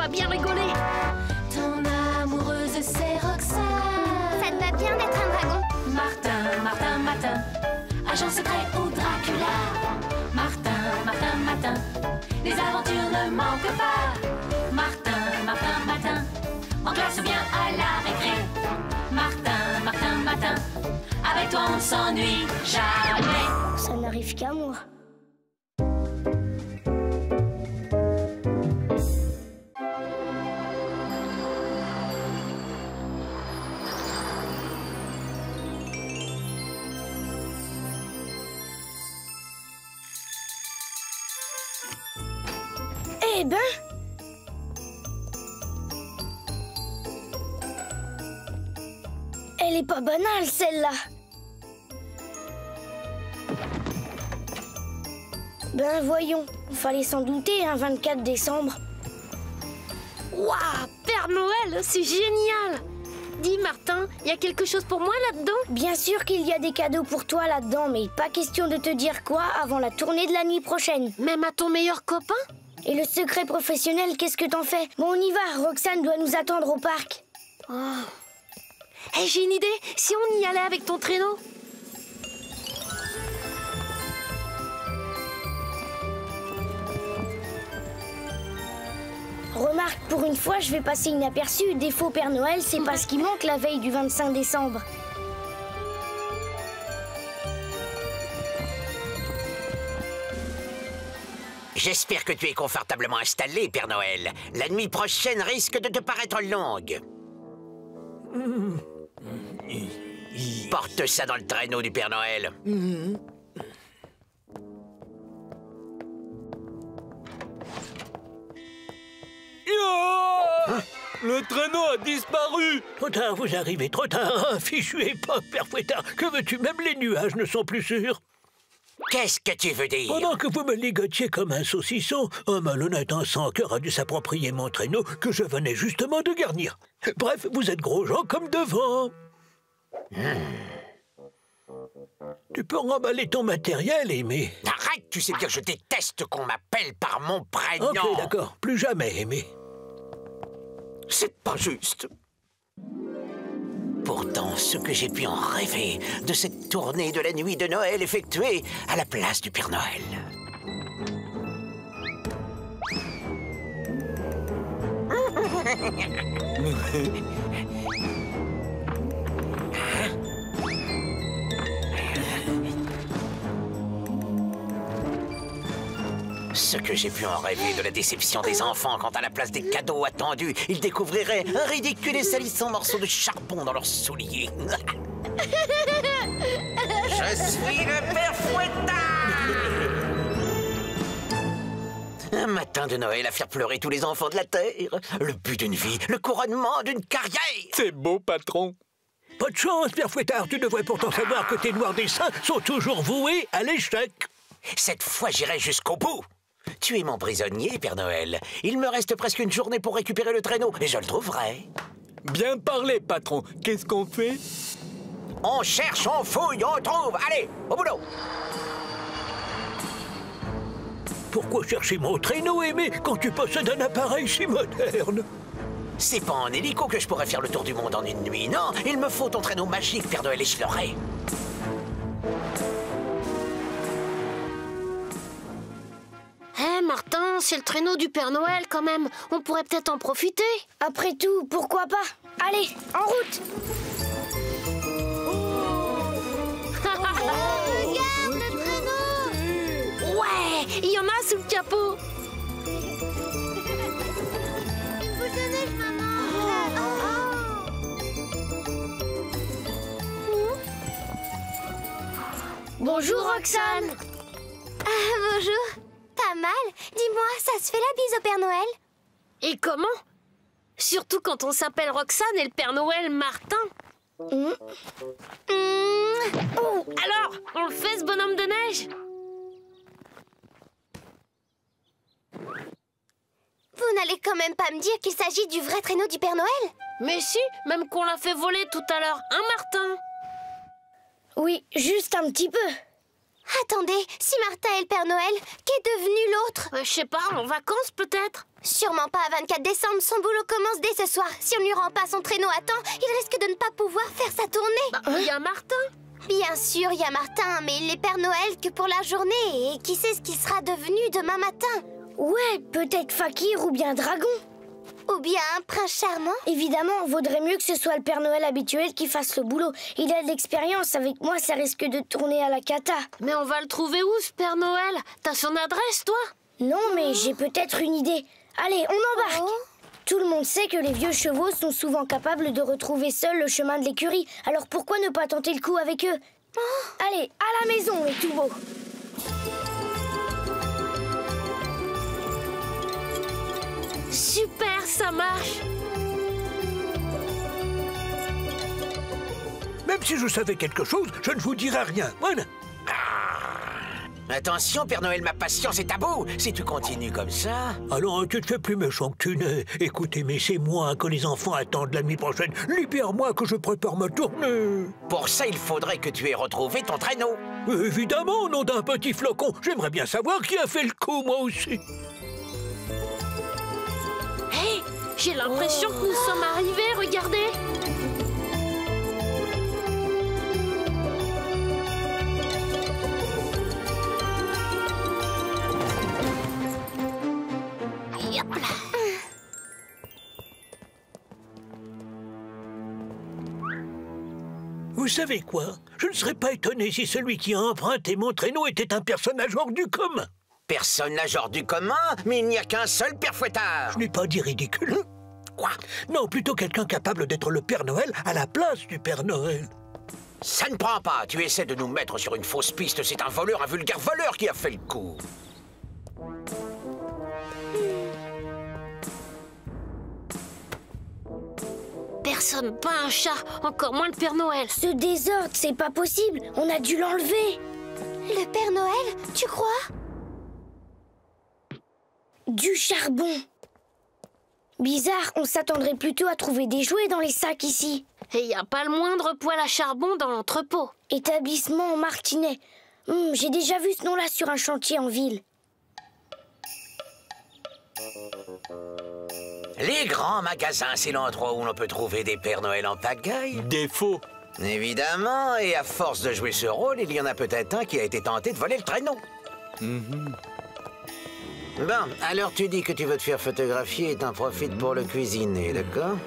va bien rigoler. Ton amoureuse, c'est Roxane. Ça te va bien d'être un dragon. Martin, Martin, Martin, agent secret ou Dracula. Martin, Martin, Martin, les aventures ne manquent pas. Martin, Martin, Martin, en classe ou bien à la récré. Martin, Martin, Martin, avec toi on ne s'ennuie jamais. Ça n'arrive qu'à moi. Eh ben... Elle est pas banale, celle-là. Ben voyons, fallait s'en douter, un 24 décembre. Waouh, Père Noël, c'est génial. Dis Martin, il y a quelque chose pour moi là-dedans? Bien sûr qu'il y a des cadeaux pour toi là-dedans, mais pas question de te dire quoi avant la tournée de la nuit prochaine. Même à ton meilleur copain? Et le secret professionnel, qu'est-ce que t'en fais? Bon, on y va, Roxane doit nous attendre au parc. Oh. Hey, j'ai une idée, si on y allait avec ton traîneau? Remarque, pour une fois, je vais passer inaperçu. Des faux Père Noël, c'est pas ce qui manque la veille du 25 décembre. J'espère que tu es confortablement installé, Père Noël. La nuit prochaine risque de te paraître longue. Porte ça dans le traîneau du Père Noël. Le traîneau a disparu. Trop tard, vous arrivez trop tard. Fichu époque, Père Fouettard. Que veux-tu? Même les nuages ne sont plus sûrs. Qu'est-ce que tu veux dire? Pendant que vous me ligotiez comme un saucisson, un malhonnête en sans cœur a dû s'approprier mon traîneau que je venais justement de garnir. Bref, vous êtes gros gens comme devant. Tu peux remballer ton matériel, Aimé. Arrête, tu sais bien que je déteste qu'on m'appelle par mon prénom. Ok, d'accord. Plus jamais, Aimé. C'est pas juste. Pourtant, ce que j'ai pu en rêver de cette tournée de la nuit de Noël effectuée à la place du Père Noël. Ce que j'ai pu en rêver de la déception des enfants quand à la place des cadeaux attendus, ils découvriraient un ridicule et salissant morceau de charbon dans leurs souliers. Je suis le Père Fouettard! Un matin de Noël à faire pleurer tous les enfants de la Terre. Le but d'une vie, le couronnement d'une carrière. C'est beau, patron. Pas de chance, Père Fouettard. Tu devrais pourtant savoir que tes noirs dessins sont toujours voués à l'échec. Cette fois, j'irai jusqu'au bout. Tu es mon prisonnier, Père Noël. Il me reste presque une journée pour récupérer le traîneau, et je le trouverai. Bien parlé, patron. Qu'est-ce qu'on fait? On cherche, on fouille, on trouve. Allez, au boulot. Pourquoi chercher mon traîneau, Aimé, quand tu possèdes un appareil si moderne? C'est pas en hélico que je pourrais faire le tour du monde en une nuit, non. Il me faut ton traîneau magique, Père Noël, et je l'aurai. Hé, Martin, c'est le traîneau du Père Noël quand même. On pourrait peut-être en profiter. Après tout, pourquoi pas? Allez, en route! Regarde le traîneau! Ouais, il y en a sous le capot. Une boule de neige, maman! Bonjour, Roxane! Bonjour. Pas mal. Dis-moi, ça se fait la bise au Père Noël? Et comment? Surtout quand on s'appelle Roxane et le Père Noël Martin. Oh, alors, on le fait ce bonhomme de neige? Vous n'allez quand même pas me dire qu'il s'agit du vrai traîneau du Père Noël? Mais si, même qu'on l'a fait voler tout à l'heure, hein Martin? Oui, juste un petit peu. Attendez, si Martin est le Père Noël, qu'est devenu l'autre? Je sais pas, en vacances peut-être? Sûrement pas à 24 décembre, son boulot commence dès ce soir. Si on ne lui rend pas son traîneau à temps, il risque de ne pas pouvoir faire sa tournée. Il y a Martin. Bien sûr, il y a Martin, mais il n'est Père Noël que pour la journée. Et qui sait ce qu'il sera devenu demain matin? Ouais, peut-être Fakir ou bien Dragon. Ou bien un prince charmant? Évidemment, vaudrait mieux que ce soit le Père Noël habituel qui fasse le boulot. Il a de l'expérience, avec moi ça risque de tourner à la cata. Mais on va le trouver où, ce Père Noël? T'as son adresse, toi? Non, mais j'ai peut-être une idée. Allez, on embarque. Tout le monde sait que les vieux chevaux sont souvent capables de retrouver seuls le chemin de l'écurie. Alors pourquoi ne pas tenter le coup avec eux? Allez, à la maison, les tout beaux. Super, ça marche. Même si je savais quelque chose, je ne vous dirais rien. Voilà. Attention, Père Noël, ma patience est à bout. Si tu continues comme ça... Alors, tu te fais plus méchant que tu n'es. Écoutez, mais c'est moi que les enfants attendent la nuit prochaine. Libère-moi que je prépare ma tournée. Pour ça, il faudrait que tu aies retrouvé ton traîneau. Évidemment, nom d'un petit flocon. J'aimerais bien savoir qui a fait le coup, moi aussi. Hé, j'ai l'impression que nous sommes arrivés, regardez. Hop là. Vous savez quoi? Je ne serais pas étonné si celui qui a emprunté mon traîneau était un personnage hors du commun. Personnage hors du commun, mais il n'y a qu'un seul Père Fouettard. Je n'ai pas dit ridicule. Quoi? Non, plutôt quelqu'un capable d'être le Père Noël à la place du Père Noël. Ça ne prend pas. Tu essaies de nous mettre sur une fausse piste. C'est un voleur, un vulgaire voleur qui a fait le coup. Personne, pas un chat, encore moins le Père Noël. Ce désordre, c'est pas possible. On a dû l'enlever. Le Père Noël, tu crois? Du charbon. Bizarre, on s'attendrait plutôt à trouver des jouets dans les sacs ici. Et il n'y a pas le moindre poêle à charbon dans l'entrepôt. Établissement Martinet. J'ai déjà vu ce nom-là sur un chantier en ville. Les grands magasins, c'est l'endroit où l'on peut trouver des Pères Noël en pagaille. Des faux. Évidemment, et à force de jouer ce rôle, il y en a peut-être un qui a été tenté de voler le traîneau. Bon, alors tu dis que tu veux te faire photographier et t'en profites pour le cuisiner, d'accord?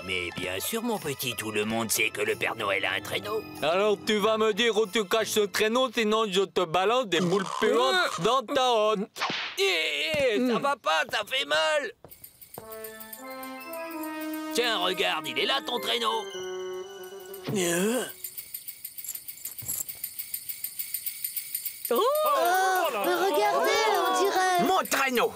Mais bien sûr, mon petit, tout le monde sait que le Père Noël a un traîneau. Alors tu vas me dire où tu caches ce traîneau, sinon je te balance des boules puantes dans ta hotte. Ça va pas, ça fait mal. Tiens, regarde, il est là ton traîneau. Regardez, on dirait... Mon traîneau!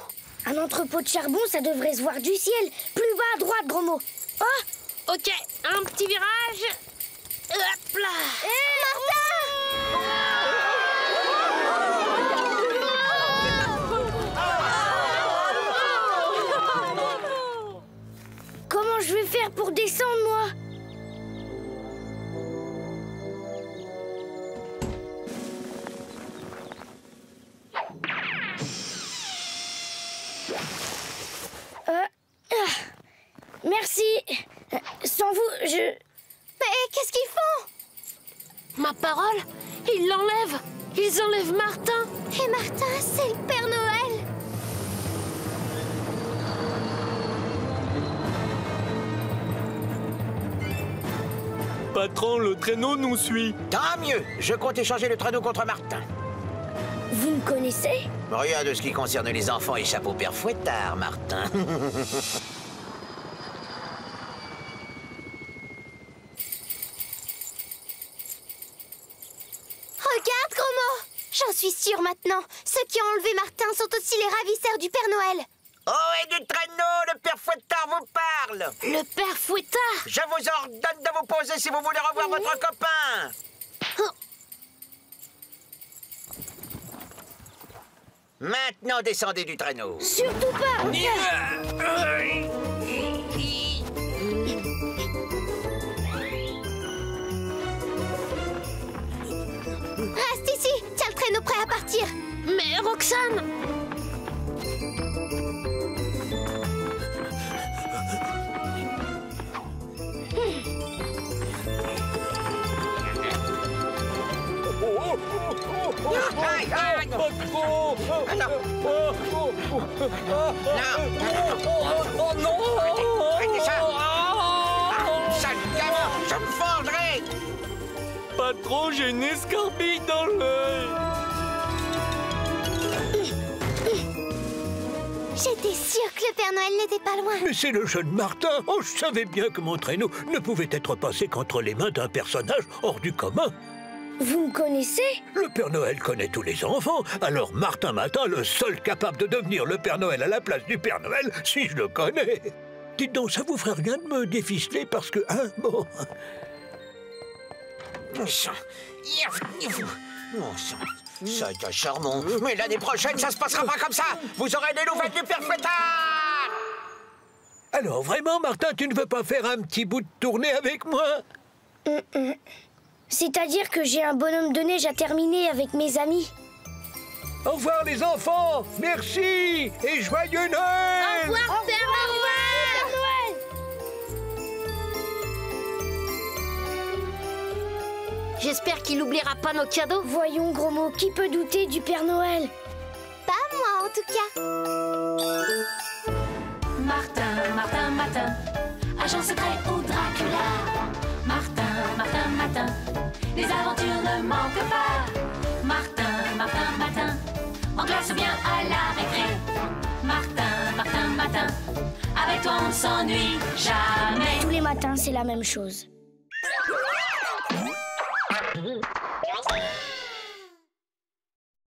Un entrepôt de charbon, ça devrait se voir du ciel. Plus bas à droite, gros mot. Oh, Ok, un petit virage. Hop là. comment je vais faire pour descendre, moi? Merci. Sans vous, je... Mais qu'est-ce qu'ils font? Ma parole, ils l'enlèvent. Ils enlèvent Martin. Et Martin, c'est le Père Noël. Patron, le traîneau nous suit. Tant mieux! Je compte échanger le traîneau contre Martin. Vous me connaissez? Rien de ce qui concerne les enfants échappe au Père Fouettard, Martin. Regarde, gros mot. J'en suis sûre maintenant. Ceux qui ont enlevé Martin sont aussi les ravisseurs du Père Noël. Oh, et du traîneau, le Père Fouettard vous parle! Le Père Fouettard. Je vous ordonne de vous poser si vous voulez revoir votre copain! Maintenant, descendez du traîneau. Surtout pas. partir. Mais Roxane! Pas trop. Oh non! Arrêtez ça! Sale gamin, je me vendrai! Patron, j'ai une escarbille dans l'œil. J'étais sûre que le Père Noël n'était pas loin. Mais c'est le jeune Martin. Oh, je savais bien que mon traîneau ne pouvait être passé qu'entre les mains d'un personnage hors du commun. Vous me connaissez? Le Père Noël connaît tous les enfants, alors Martin Matin, le seul capable de devenir le Père Noël à la place du Père Noël, si je le connais. Dites donc, ça vous ferait rien de me déficeler parce que, hein, bon... Ça a été charmant. Mais l'année prochaine, ça se passera pas comme ça. Vous aurez des nouvelles du Père Fouettard. Alors, vraiment, Martin, tu ne veux pas faire un petit bout de tournée avec moi? C'est-à-dire que j'ai un bonhomme de neige à terminer avec mes amis. Au revoir, les enfants. Merci et joyeux Noël. Au revoir, Père Noël! J'espère qu'il n'oubliera pas nos cadeaux. Voyons, gros mot, qui peut douter du Père Noël? Pas moi, en tout cas. Martin, Martin, Matin, agent secret au Dracula. Martin, Martin, Matin, les aventures ne manquent pas. Martin, Martin, Matin, en classe ou bien à la récré. Martin, Martin, Matin, avec toi on ne s'ennuie jamais. Tous les matins, c'est la même chose.